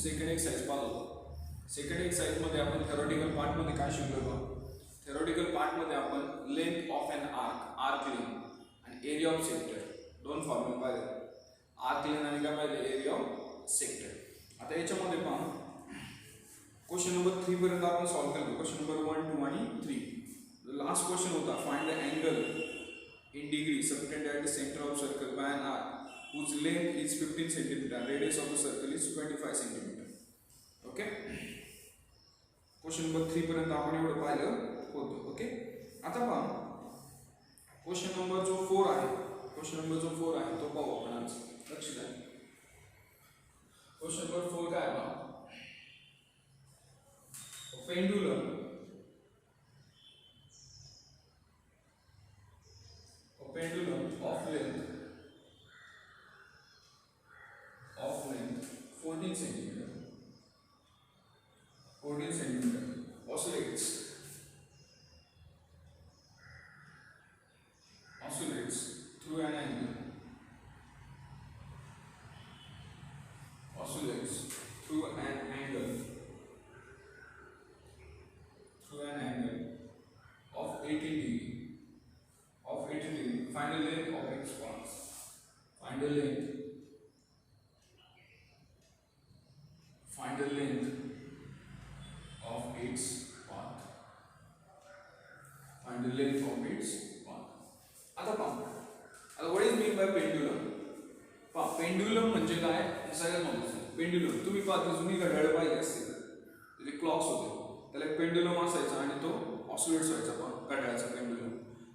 Second exercise पाहतो. Second exercise मध्ये आपण थेरोटिकल पार्ट मध्ये काय शिकलो? थेरोटिकल पार्ट मध्ये आपण length of an arc length आणि एरिया ऑफ सेक्टर दोन फॉर्म्युला पाहिले. आर्क लेंथ आणि काय पाहिले? Area of sector. आता याच्यामध्ये पहा क्वेश्चन नंबर 3 पर्यंत आपण सॉल्व केलं. क्वेश्चन नंबर 1, 2 आणि 3. लास्ट क्वेश्चन होता find the angle in degree subtended at the center of circle by an arc whose length is 15 cm, radius of the circle is 25 cm. Okay, question number 3 पर्यंत आपण एवढं पाहिलं होतं. Okay, आता पहा question number जो 4 आहे, क्वेश्चन नंबर जो 4 आहे तो पाहू आपण आज. लक्ष द्या. क्वेश्चन नंबर 4 काय आहे? Pendulum of length 14 centimeter oscillates through an angle of 18 degree. Find the length of its path. Find the length of its path. Find the length of its path. आता पहा, आता what is mean by pendulum? पहा pendulum म्हणजे काय सगळ्यात महत्त्वाचं. Pendulum तुम्ही पाहता जुनी घड्याळ पाहिजे असते त्याचे क्लॉक्स होते, त्याला एक पेंडुलम असायचा आणि तो ऑसिलेट्स व्हायचा. पण घड्याळाचा पेंडुलम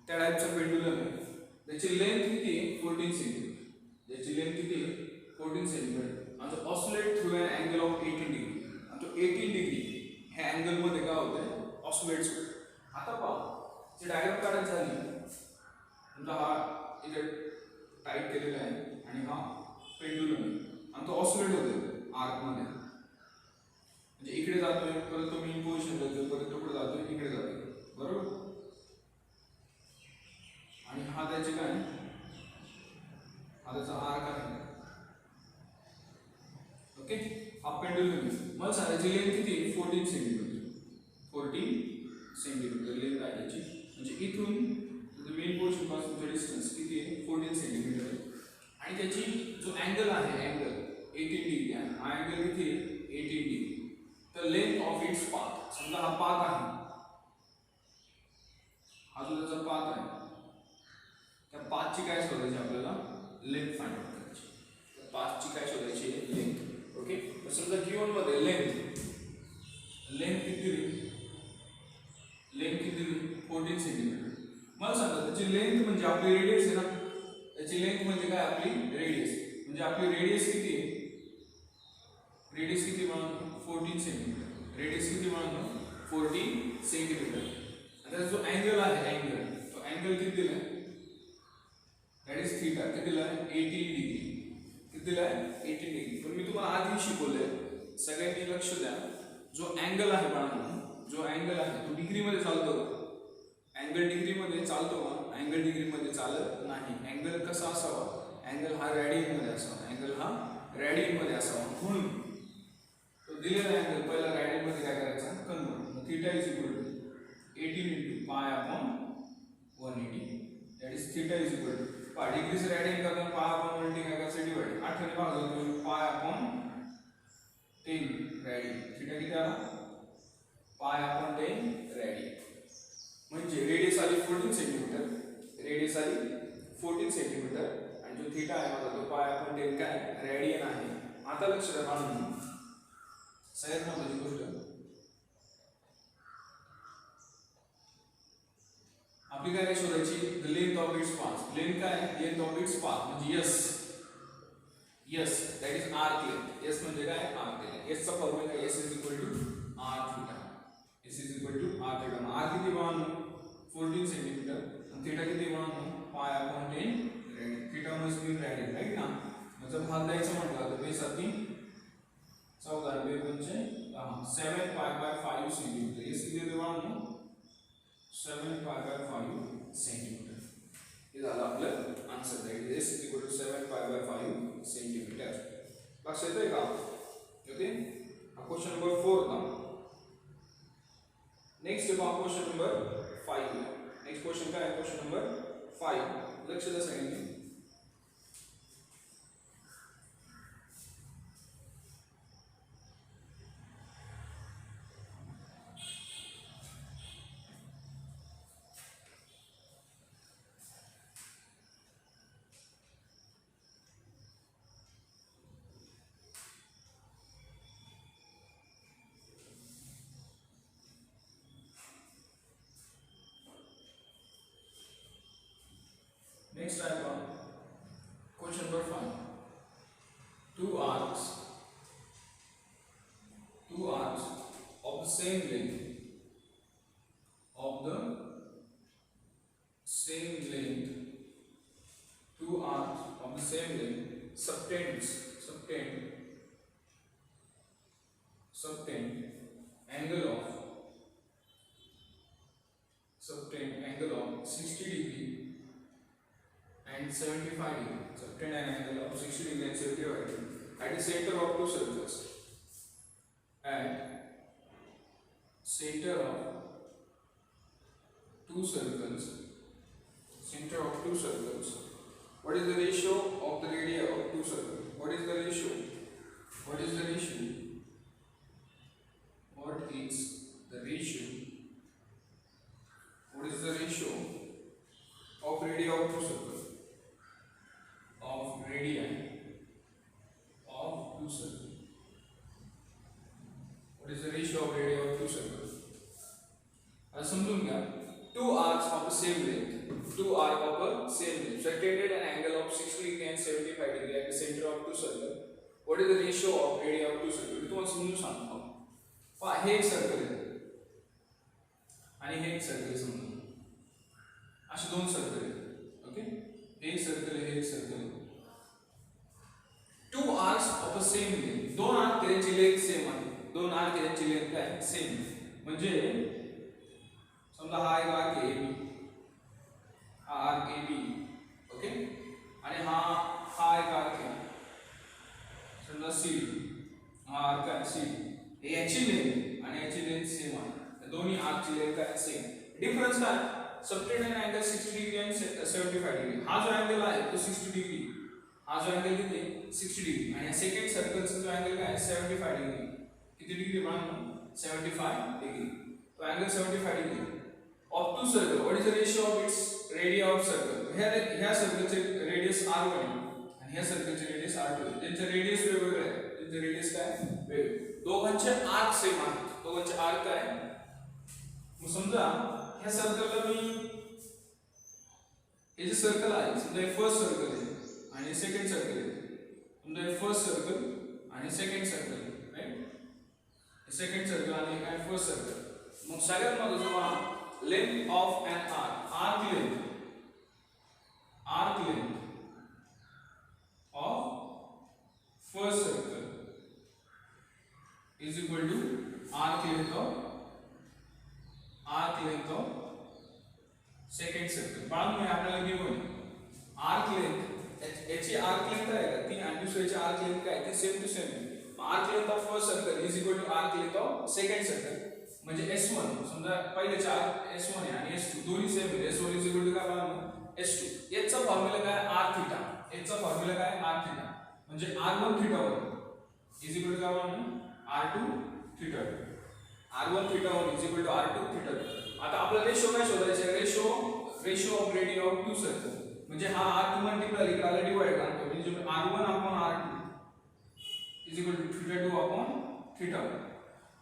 त्या टाईपचा पेंडुलम आहे. त्याची लेंथ किती? 14 सेंटीमीटर. त्याची लेंथ किती? 14 सेंटीमीटर. आणि तो oscillate through an angle of 18 degree. आणि तो 18 डिग्री ह्या अँगल मध्ये काय होतंय? ऑसिलेट्स होते. आता पहा जे डायग्राम काढायची झाली तुमचा हा इथे टाईप केलेला आहे आणि हा पेंडुलम आहे आणि तो ऑसिलेट होतोय आर्क मध्ये. म्हणजे इकडे जातोय परत तो मेन पोझिशन जातोय परत तो पुढे जातोय इकडे जातोय. बरोबर. आणि हा त्याचे काय? हा त्याचा आर्क आहे. ओके, हा पेंडुलम. मला सांगायची लेंथ किती? 14 सेंटीमीटर. 14 सेंटीमीटर लेंथ आहे त्याची. म्हणजे इथून मेन पोर्शन पासूनचा डिस्टन्स किती आहे? 14 सेंटीमीटर आहे. आणि त्याची जो अँगल आहे अँगल 18 डिग्री आहे. हा अँगल किती आहे? 18 डिग्री. तर लेंथ ऑफ इट्स पाथ, समजा हा पाथ आहे, हा जो त्याचा पाथ आहे त्या पाथची काय शोधायची आपल्याला? लेंथ फाइंड आउट करायची. तर पाथची काय शोधायची? लेंथ. ओके, तर समजा गिवन मध्ये लेंथ किती दिली? 14 सेंटीमीटर. मला सांगा त्याची लेंथ म्हणजे आपली रेडियस आहे ना. त्याची लेंथ म्हणजे काय? आपली रेडियस. म्हणजे आपली रेडियस किती आहे? रेडियस किती म्हणून? 14 सेंटीमीटर. रेडियस किती म्हणून? 14 सेंटीमीटर. आता जो अँगल आहे तो अँगल किती दिलाय? That is theta. किती दिलाय? 18 डिग्री. किती दिलाय? 18 डिग्री. पण मी तुम्हाला आधी शिकवलंय, सगळ्यांनी लक्ष द्या. जो अँगल आहे बाळांनो, जो अँगल आहे तो डिग्री मध्ये चालतो का? अँगल डिग्री मध्ये चालतो का? अँगल डिग्री मध्ये चालत नाही. अँगल कसा असावा? अँगल हा रेडियन मध्ये असावा. अँगल हा रेडियन मध्ये असावा. म्हणून तो दिलेला अँगल पहिला रेडियन मध्ये काय करायचा? कन्वर्ट. मग theta is equal to 18 into pi upon 180. That is theta is equal to pi. Degree say radian करता pi upon 180 काय करायचं? डिवाइड. 8 ने भाग देतो pi upon 10 रेडियन. थीटा किती आला? pi upon 10 radian. म्हणजे रेडियस आली 14 सेंटीमीटर. रेडियस आली 14 सेंटीमीटर आणि जो थीटा आहे माझा तो pi upon 10 काय? रेडियन आहे. आता लक्ष द्या बाळांनो, सगळ्यात महत्त्वाची गोष्ट आपली काय शोधायची? The length of its path. Length काय? लेंथ ऑफ इट्स पाथ म्हणजे S that is arc length. S म्हणजे काय? Arc length. यस चा फॉर्म्युला काय? S is equal to R theta. S is equal to R theta. R किती बनवू? 14 centimetre आणि theta किती बनवू? Pi upon 10 radian. Theta must be radian, right ना. मतलब भाग द्यायचं म्हटलं तर बेस अति 14 बे म्हणजे 7 पाय बाय 5 सेंटीमीटर. यस किती देतो बनवू? 7 pi by 5 सेंटीमीटर. हे झालं आपलं answer. That is equal to 7 pi by 5 centimetre. लक्षात येतंय का? ओके. क्वेश्चन नंबर 4 था. Next question number 5. Next question काय आहे? Question number 5. लक्ष द्या सगळ्यांनी. Next I have question number 5. Two arcs of the same length two arcs of the same length subtend angle of 60 degree and 75 degree. Subtend an angle of 60 degree and 75 degree at the center of two circles. At center of two circles. What is the ratio of the radii of two circles? What is the ratio? What is the ratio of radii of two circles? What is the ratio of radii of two circles? आता समजून घ्या. Two arcs of the same length subtended an angle of 60 degree and 75 degree at the center of two circles. What is the ratio of radii of two circles? मी तुम्हाला समजून सांगतो. पहा, हे एक circle आहे आणि हे एक सर्कल आहे. समजून असे दोन सर्कल आहेत. ओके, हे एक सर्कल आहे, हे एक सर्कल आहे. Two arcs of the same length. दोन आर्क त्यांची लेंथ सेम आहे. दोन आर्क त्यांची लेंथ काय सेम. म्हणजे समजा हा एक आर्क आहे AB, हा आर्क AB. ओके, आणि हा एक आर्क आहे समजा CD. हा आर्क आहे CD. याची लेंथ आणि याची लेंथ सेम आहे. दोन्ही आर्कची लेंथ काय सेम. डिफरन्स काय? सबटेंड एन अँगल 60 डिग्री आणि 75 डिग्री. हा जो अँगल आहे तो 60 डिग्री. हा जो अँगल किती 60 डिग्री आणि सेकंड सर्कलचा जो अँगल काय 75 डिग्री. किती डिग्री मानू? 75 डिग्री. तो angle 75 degree of two circle. What is the ratio of its radii of circle? ह्या सर्कलचे रेडियस r1 आहे आणि ह्या सर्कलचे रेडियस r2 आहे. त्यांचे रेडियस वेगवेगळे आहे. त्यांचे रेडियस काय वेगळे. दोघांचे आर्क सेम आहेत. दोघांचे आर्क काय. मग समजा ह्या सर्कलला मी हे जे सर्कल आहे समजा हे फर्स्ट सर्कल आहे आणि सेकंड सर्कल आहे. समजा हे फर्स्ट सर्कल आणि सेकंड सर्कल आहे, राईट. सेकंड सर्कल आणि काय फर्स्ट सर्कल. मग सगळ्यात महत्त्वाचं length of an arc length of first circle is equal to arc length of second circle. बाळा मी आपल्याला गिवन arc length याची arc length आहे का ती आणि दुसऱ्याची arc length काय ती same to same. arc length of first circle is equal to arc length of second circle. म्हणजे S1 समजा पहिले चार S1 आहे आणि S2 दोन्ही सेम आहे. S1 इज इक्वल टू काय बनवू S2. याचा फॉर्म्युला काय r थीटा. याचा फॉर्म्युला काय r थीटा म्हणजे r1 theta 1 is equal to काय बनवू r2 theta 2. r1 theta 1 is equal to r2 theta 2. आता आपला रेशो काय शोधायचा आहे? Ratio of radius of two circle. म्हणजे हा r2 मल्टिप्लाय इकडे डिवाइड करतो म्हणजे r1 upon r2 is equal to theta 2 upon theta 1.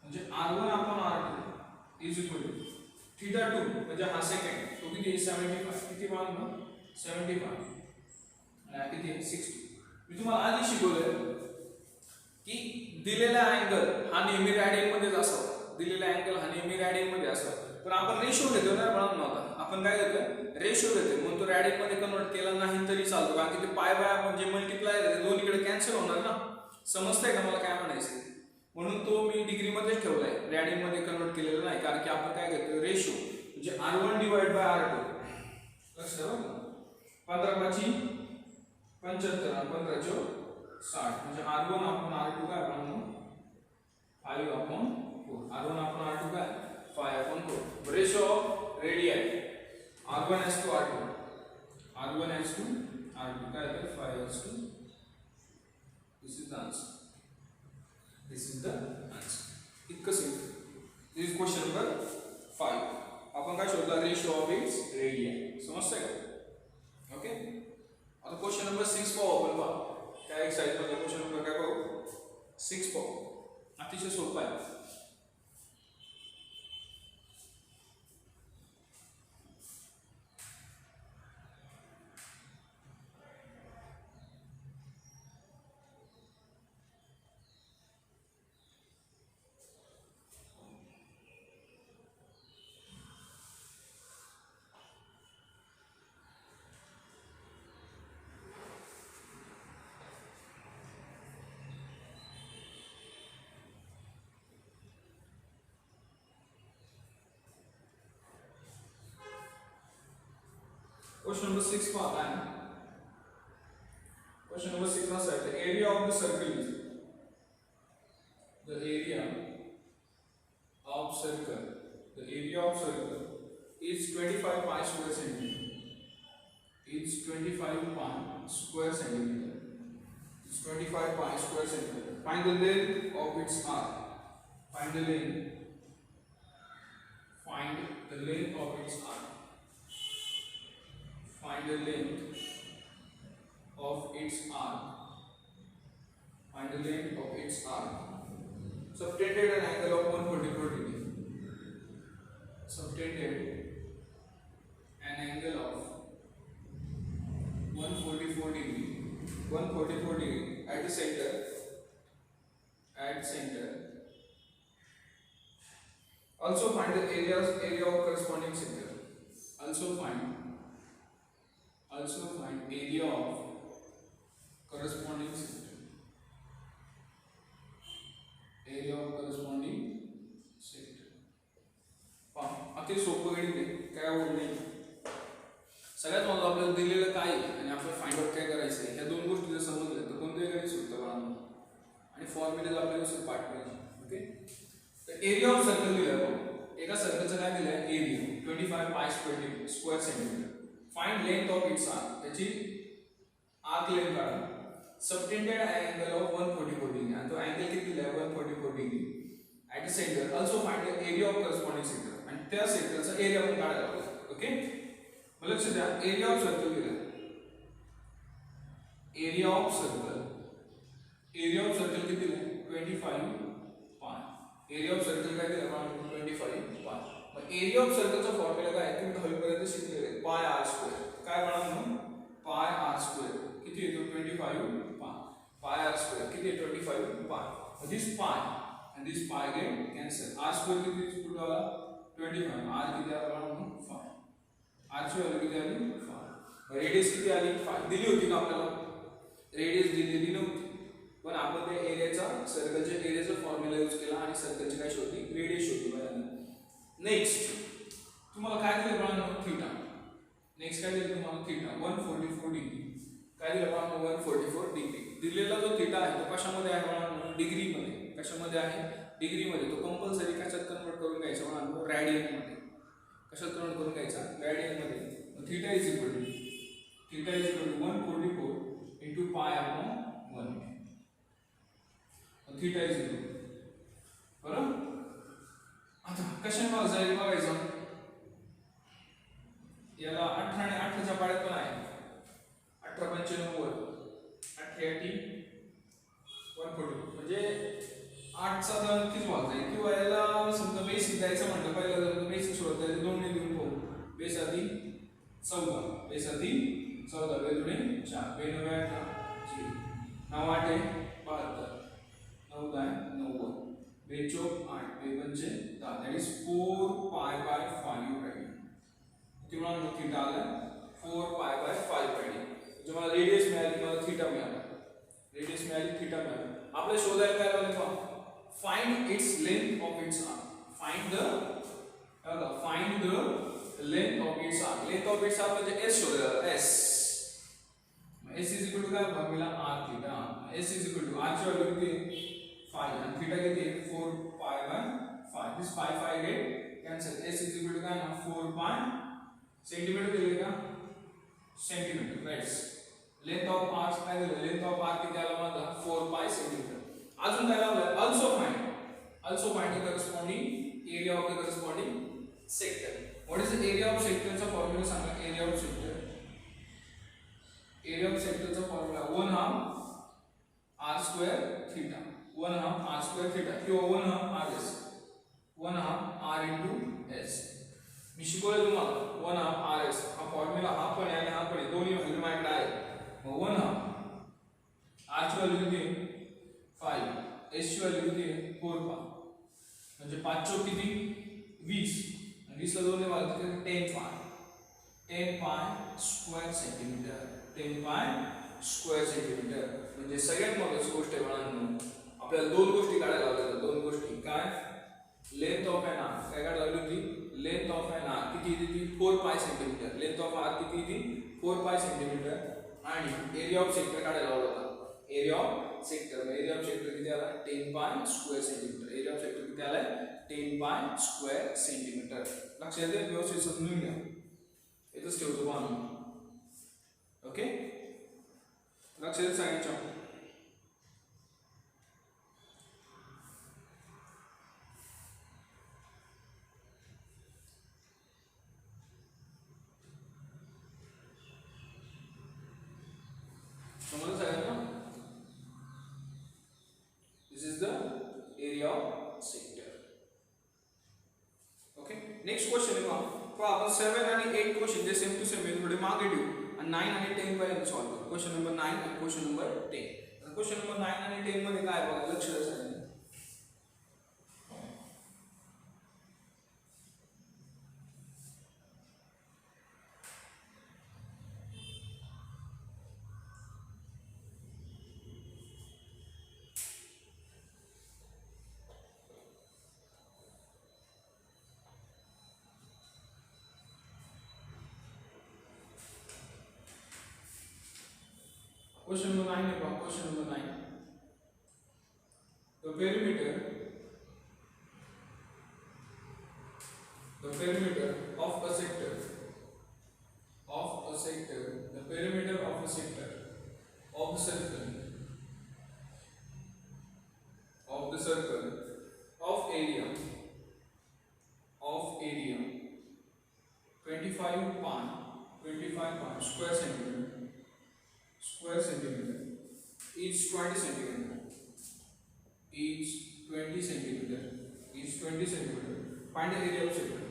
म्हणजे r1 upon r2 is equal to theta 2 म्हणजे हा सेकंड तो किती 75 किती मानू 75 आणि किती 60. मी तुम्हाला आधी शिकवलं की दिलेला अँगल हा नेहमी रॅडियन मध्येच असावा. दिलेला अँगल हा नेहमी रॅडियन मध्ये असावा. पण आपण रेशो घेतो ना म्हणून नव्हता आपण काय घेतो रेशो घेतो म्हणून तो रॅडियन मध्ये कन्वर्ट केला नाही तरी चालतो. कारण की ते पाय बाय आपण जे मल्टिप्लाय आहे दोन्हीकडे कॅन्सल होणार ना. समजतंय का मला काय म्हणायचं. म्हणून तो मी डिग्री मध्ये ठेवलाय रॅडियन मध्ये कन्वर्ट केलेला नाही. कारण की आपण काय घेतो रेशो म्हणजे r1 डिवाइड बाय r2. लक्षात ठेवा 15 5 75 आणि 15 60 म्हणजे r1 आपण r2 काय बनवू 5 upon 4. R1 upon R2 काय 5 upon 4. Ratio of radii R1 has to R2. R1 has to R2 काय तर 5 has to. This is the answer. This is the answer. इतकं simple. This is question number 5. आपण काय शोधला ratio of its radii. समजतंय का? Okay. आता question number 6 पाहू आपण पहा. त्या एक्सरसाइज मध्ये क्वेश्चन नंबर काय पाहू? 6 पाहू. अतिशय सोपा आहे. Question number 6 part and question number 6 na said the area of the circle is the area of circle is 25 pi square centimeter. It's 25 pi square centimeter. It's 25 pi square centimeter. Find the length of its arc. Find the length of its arc. Find the length of its arc. Find the length of its arc. Subtended an angle of 144 degree. Subtended an angle of 144 degree. 144 degree at the center. Also find the area of corresponding center. Also find area of corresponding sector. Area of corresponding sector. अति सोपं गणित आहे, काय अवघड नाही. सगळ्यात महत्त्वाचं आपल्याला दिलेलं काय आणि आपल्याला फाइंड आउट काय करायचं आहे, ह्या दोन गोष्टी जर समजल्या तर कोणतेही गणित सोपं बनणार आणि फॉर्म्युलेज आपल्याला व्यवस्थित पाठ पाहिजे. ओके. तर एरिया ऑफ सर्कल दिलं आहे. एका सर्कलचं काय दिलं आहे? Area 25 pi square centimetre. Find length of its arc. त्याची आर्क लेंथ काढा. Subtended angle of 144 degree. आणि तो अँगल किती दिला आहे? 144 degree. At the center. Also find the area of corresponding sector. आणि त्या सेक्टरचा एरिया पण काढायला पाहिजे. ओके. मला लक्षात द्या, एरिया ऑफ सर्कल दिला आहे. एरिया ऑफ सर्कल किती दिला आहे? 25 पाय. एरिया ऑफ सर्कल काय दिला आहे? 25 पाय. मग एरिया ऑफ सर्कलचा फॉर्म्युला काय आहे? तुम्ही 10वी पर्यंत शिकलेले आहे. पाय आर स्क्वेअर. काय म्हणून? पाय आर स्क्वेअर किती येतो? 25 पाय. पाय आर स्क्वेअर किती आहे? 25 पाय. This pi and this pi get cancel. R square किती पुढे आला? 25. R किती आला म्हणून 5. R ची व्हॅल्यू किती आली? 5. रेडियस किती आली? 5. दिली होती का आपल्याला? रेडियस दिलेली नव्हती. पण आपण त्या एरियाचा सर्कलच्या एरियाचा फॉर्म्युला यूज केला आणि सर्कलची काय शोधली? रेडियस शोधली बरोबर. नेक्स्ट तुम्हाला काय दिलं बाळांनो? थीटा. नेक्स्ट काय दिलं तुम्हाला? Theta 144 degree. काय दिलं बाळांनो? 144 डिग्री. दिलेला जो थीटा आहे तो कशामध्ये आहे बाळांनो? डिग्री मध्ये. कशामध्ये आहे? डिग्री मध्ये. तो कंपल्सरी कशात कन्वर्ट करून घ्यायचा बाळांनो? रॅडियन मध्ये. कशात कन्वर्ट करून घ्यायचा? रॅडियन मध्ये. Theta is equal to 144 into pi upon 1. Theta is equal बरोबर. आता कशाने जाईल बघायचं. याला 18 आणि 8 च्या पाड्यात पण आहे. 18 95 18 140 म्हणजे 8 चा तर नक्कीच भाग जाईल. किंवा याला समजा बेसिक द्यायचं म्हटलं पहिला जर बेसिक सोडता येईल 2 ने देऊन पाहू. बेस आधी 14 बेस आधी 14 बेस जुने 4 बे 9 8 9 8 72 9 10 90 बे 4 8 बे 5 10 that is 4 pi by 5 right. किती म्हणून थीटा आला 4 pi by 5 right. जो मला रेडियस मिळाली मला थीटा मिळाला. रेडियस मिळाली थीटा मिळाला. आपल्याला शोधायला काय लागलं पहा. Find its length of it's arc. Find the length of it's arc. Length of it's arc म्हणजे s शोधायला. s s is equal to काय formula r theta. s is equal to r ची व्हॅल्यू किती? 5 आणि theta किती आहे 4 pi by 5 this pi pi get cancel s is equal to काय ना 4 पाय सेंटीमीटर दिले का centimetre right length of arc काय दिलं लेंथ ऑफ आर्क किती आला माझा 4 पाय सेंटीमीटर अजून काय लावलं also find the corresponding area of the corresponding sector what is the area of sector चा फॉर्म्युला सांगा area of sector चा formula 1 half r square theta 1 half r square theta किंवा 1 half r s 1 half r into s मी शिकवलं तुम्हाला 1 half r s हा formula हा पण आहे आणि हा पण आहे दोन्ही व्हॅल्यू माझ्याकडे आहे मग 1 half r ची व्हॅल्यू किती आहे 5 s ची व्हॅल्यू किती आहे 4 पाय म्हणजे 5 चौक किती 20 आणि 20 ला 2 ने भाग केले 10 pi square centimetre 10 pi square centimetre म्हणजे सगळ्यात महत्त्वाची गोष्ट आहे बाळांनो आपल्याला दोन गोष्टी काढायला लागतात दोन गोष्टी काय लेंथ ऑफ एन आर्क काय काढायला लागली होती लेंथ ऑफ एन आर्क किती येते ती 4 pi centimetre length of arc किती येते 4 पाय सेंटीमीटर आणि एरिया ऑफ सेक्टर काढायला लावला होता एरिया ऑफ सेक्टर किती आला 10 pi square centimetre area of sector किती आलाय 10 पाय स्क्वेअर सेंटीमीटर लक्षात द्या व्यवस्थित समजून घ्या इथंच ठेवतो आम्ही ओके लक्षात सांगायचं समजलं सगळ्यांना this is the area of sector okay next question आहे मग आपण 7 आणि 8 क्वेश्चन जे सेम टू सेम आहे थोडे मागे देऊ आणि 9 आणि 10 पर्यंत सॉल्व्ह करू क्वेश्चन नंबर 9 आणि क्वेश्चन नंबर 10 क्वेश्चन नंबर 9 आणि 10 मध्ये काय बघा लक्ष द्या Question number 9 about question number 9. The perimeter of a sector, the perimeter of a sector of the circle of area 25 pi square centimeter each 20 centimeter find the area of sector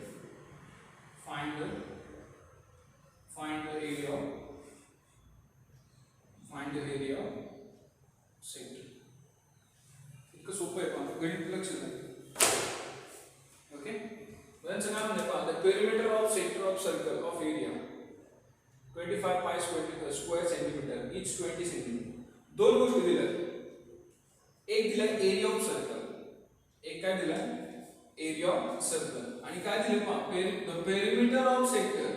find the area of sector इतकं सोपं आहे पण गणित लक्ष द्या okay यांचं नाव आहे पहा the perimeter of sector of circle of area 25 pi square centimeter each 20 centimeter दोन गोष्टी दिल्यात एक दिला एरिया ऑफ सर्कल एक काय दिला एरिया ऑफ सर्कल आणि काय दिले पहा the perimeter of sector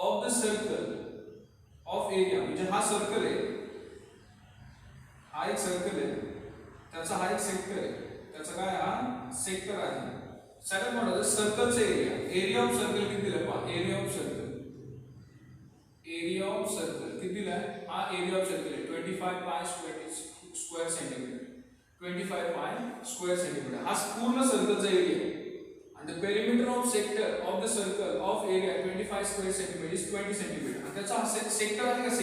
of the circle of area म्हणजे हा सर्कल आहे हा एक सर्कल आहे त्याचा हा एक सेक्टर आहे त्याचा काय हा सेक्टर आहे सगळ्यात मोठा सर्कलचा एरिया ऑफ सर्कल किती दिला पहा एरिया ऑफ सर्कल किती दिला हा एरिया ऑफ सर्कल आहे 25 pi square centimetre 25 pi square centimetre हा पूर्ण सर्कलचा एरिया आणि the perimeter of sector of the circle of area 25 square centimetre is 20 centimetre आणि त्याचा सेक्टर आहे का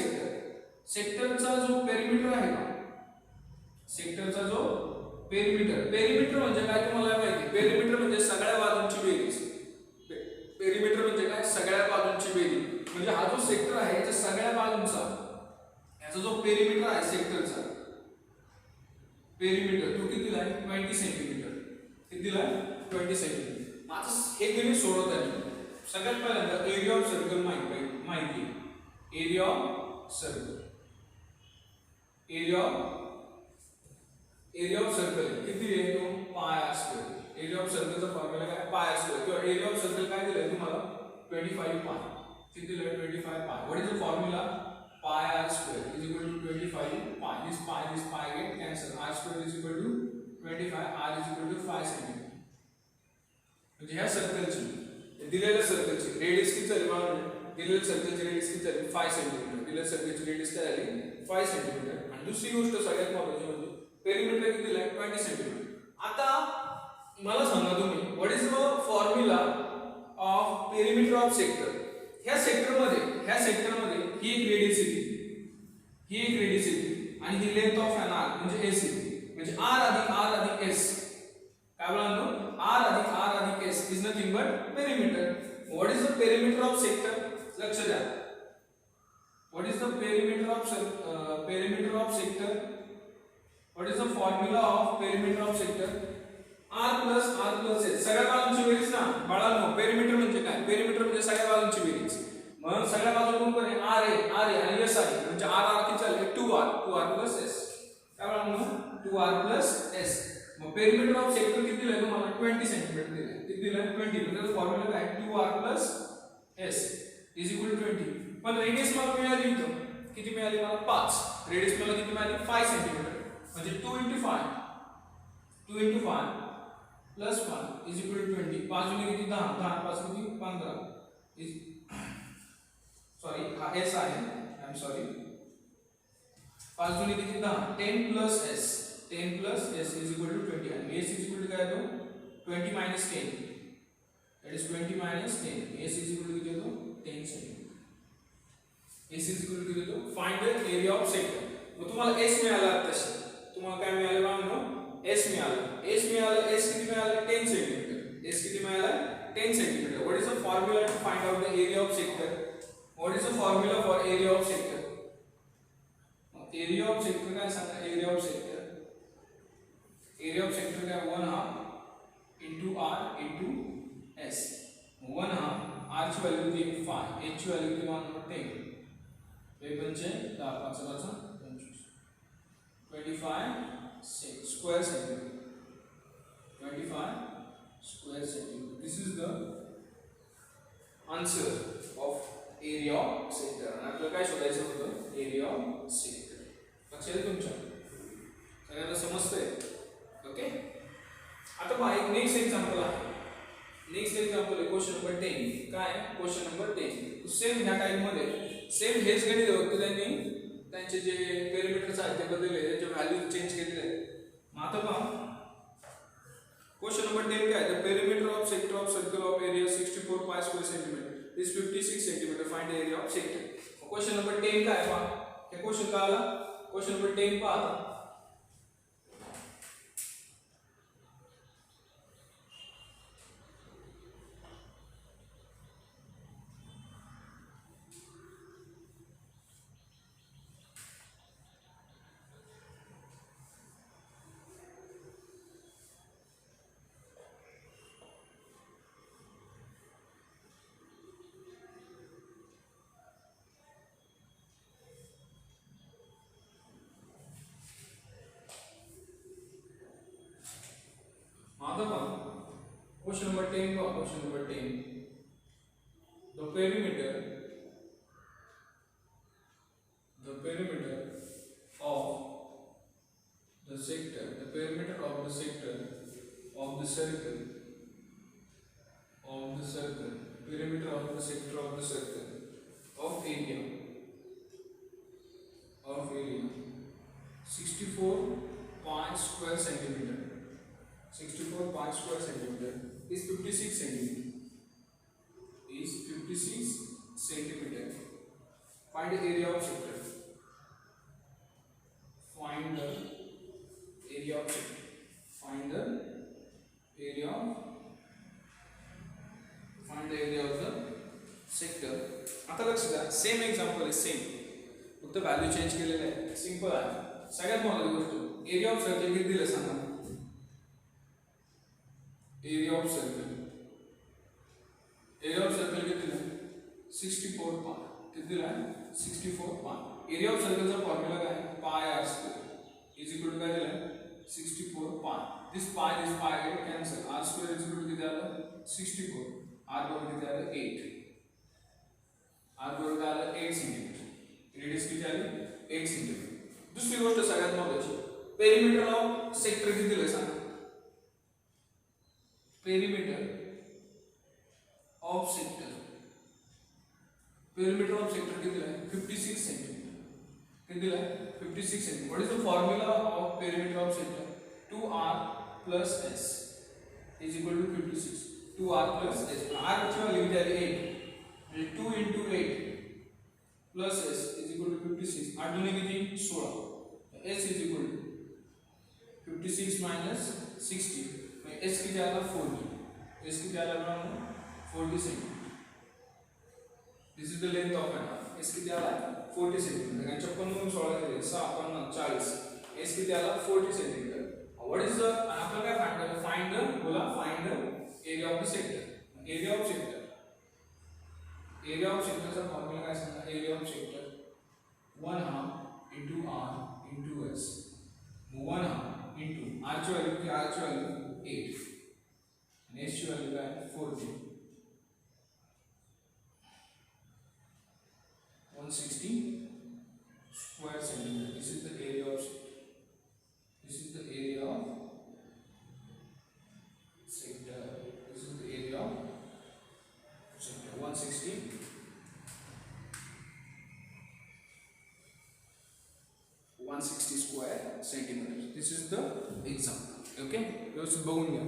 सेक्टरचा जो पेरिमीटर आहे ना सेक्टरचा जो पेरिमीटर म्हणजे काय तुम्हाला माहिती पेरिमीटर म्हणजे सगळ्या बाजूंची बेरीज पेरिमीटर म्हणजे काय सगळ्या बाजूंची बेरीज म्हणजे हा जो सेक्टर आहे याच्या सगळ्या बाजूंचा याचा जो पेरिमीटर आहे सेक्टरचा पेरिमीटर तो किती आहे 20 सेंटीमीटर किती आहे 20 सेंटीमीटर आता हे गणित सोडवत आहे सगळ्यात पहिल्यांदा एरिया ऑफ सर्कल माहिती area of circle area of circle किती आहे तो पाय स्क्वेअर एरिया ऑफ सर्कलचा फॉर्म्युला काय पाय स्क्वेअर किंवा एरिया ऑफ सर्कल काय दिलंय तुम्हाला 25 पाय किती दिलंय 25 पाय व्हाट इज द फॉर्म्युला पाय r square is equal to 25 pi this pi get cancel r square is equal to 25 r is equal to 5 centimetre. म्हणजे ह्या सर्कलची दिलेल्या सर्कलची रेडियस किती झाली मला दिलेल्या सर्कलची रेडियस किती झाली 5 सेंटीमीटर. दिलेल्या सर्कलची रेडियस काय झाली 5 सेंटीमीटर. आणि दुसरी गोष्ट सगळ्यात महत्त्वाची म्हणजे पेरिमीटर किती दिलाय 20 सेंटीमीटर. आता मला सांगा तुम्ही what is the formula of perimeter of sector. ह्या सेक्टरमध्ये ही एक रेडियस येते आणि ही लेंथ ऑफ एन आर्क म्हणजे एस येते. म्हणजे r अधिक s काय बोलतो r अधिक s is nothing but perimeter. What is the perimeter of sector. लक्ष द्या what is the perimeter of sector. What is the formula of perimeter of sector. r plus s सगळ्या बाजूंची बेरीज ना बाळांनो. पेरिमीटर म्हणजे काय पेरिमीटर म्हणजे सगळ्या बाजूंची बेरीज. मग सगळ्या बाजूला कोण आहे r आहे आणि s आहे म्हणजे r किती झाले 2r प्लस s काय बाळांनो 2r प्लस s. मग पेरिमीटर ऑफ सेक्टर किती दिलंय तुम्हाला 20 सेंटीमीटर दिलंय. किती दिलंय 20. म्हणजे फॉर्म्युला काय 2r plus s is equal to 20. पण रेडियस मला मिळाली इथं किती मिळाली मला 5. रेडियस मला किती मिळाली 5 सेंटीमीटर. म्हणजे 2 into 5 plus 5 is equal to 20. 5 गुणिले किती 10 5 किती 15 इज सॉरी हा s आहे आय एम सॉरी 5 गुणिले किती 10 10 plus s is equal to 20. आणि s इज इक्वल टू काय येतो 20 minus 10 that is 20 minus 10. s is equal to किती येतो 10 centimetre. s is equal to किती येतो find the area of sector. मग तुम्हाला s मिळाला तसे तुम्हाला काय मिळालं बाळांनो s मिळालं s किती मिळालं 10 सेंटीमीटर. s किती मिळालं 10 centimetre. What is the formula to find out the area of sector. What is the formula for area of sector. Area of sector काय सांगा एरिया ऑफ सेक्टर काय 1/2 into r into s. 1/2 r ची value किती 5 h ची value किती 10. हे पंचे 10 5 25 square centimeter. 25 square centimeter. This is the answer of area of sector. आणि आपल्याला काय शोधायचं होतं एरिया ऑफ सेक्टर. लक्षात आहे तुमच्या सगळ्यांना समजतंय. ओके. आता पहा एक नेक्स्ट एक्झाम्पल आहे. Question number 10. काय क्वेश्चन नंबर 10 सेम ह्या टाइप मध्ये सेम हेच गणित होतं. त्यांनी त्यांचे जे पेरिमीटर्स आहेत ते बदलले त्याचे व्हॅल्यू चेंज केलेले आहेत. मग आता पहा क्वेश्चन नंबर 10 काय the perimeter of sector of circle of area 64 pi square centimeter is 56 centimetre. Find the area of sector. Question number 10 काय पहा हे क्वेश्चन काय आला क्वेश्चन नंबर 10 पहा. Question number 10 question number 10 the perimeter of the sector of the circle perimeter of the sector of the circle of area 64 pi square centimeter 64 pi square centimeter is 56 centimeter. Find the area of sector. Find the area of the sector. आता लक्ष द्या same example आहे same फक्त value change केलेलं आहे. Simple आहे. सगळ्यात महत्त्वाची गोष्ट एरिया ऑफ सर्कल किती दिलं सांगा. एरिया ऑफ सर्कल किती दिला 64 pi किती दिला 64 pi. एरिया ऑफ सर्कलचा फॉर्म्युला काय pi r square is equal to काय दिला 64 pi. This pi get cancel. r square is equal to किती आलं 64. r बरोबर किती आलं 8. r बरोबर आलं 8 सेंटीमीटर. रेडियस किती आली 8 सेंटीमीटर. दुसरी गोष्ट सगळ्यात महत्त्वाची पेरिमीटर ऑफ सेक्टर किती दिलं सांगा. Perimeter of sector, perimeter of sector किती आहे 56 सेंटीमीटर, किती आहे 56 centimetre. What is the formula of perimeter of sector 2r plus s is equal to 56. 2r plus s, r ची व्हॅल्यू किती आली 8 म्हणजे 2 into 8 plus s is equal to 56. 8 दुने किती 16, s is equal to 56 minus 60, s किती आला 40, s किती आला आपण 40 centimetre. This is the length of N arm. s किती आला 40 सेंटीमीटर. 56 म्हणून 16 केले 6 50 40, s किती आला 40 सेंटीमीटर. व्हाट इज द आपल्याला काय फाइंड करायचं, फाइंड द बोला find the area of the sector. Area of sector, area of सेक्टरचा फॉर्म्युला काय सांगा, area of sector 1/2 into r into s. 1/2 into r ची व्हॅल्यू किती, r ची व्हॅल्यू 8 आणि s ची व्हॅल्यू काय 40. 160 square centimeter. This is the area of sector. This is the area of sector. This is the area of sector. 160 square centimeters. This is the example. Okay, व्यवस्थित बघून घ्या.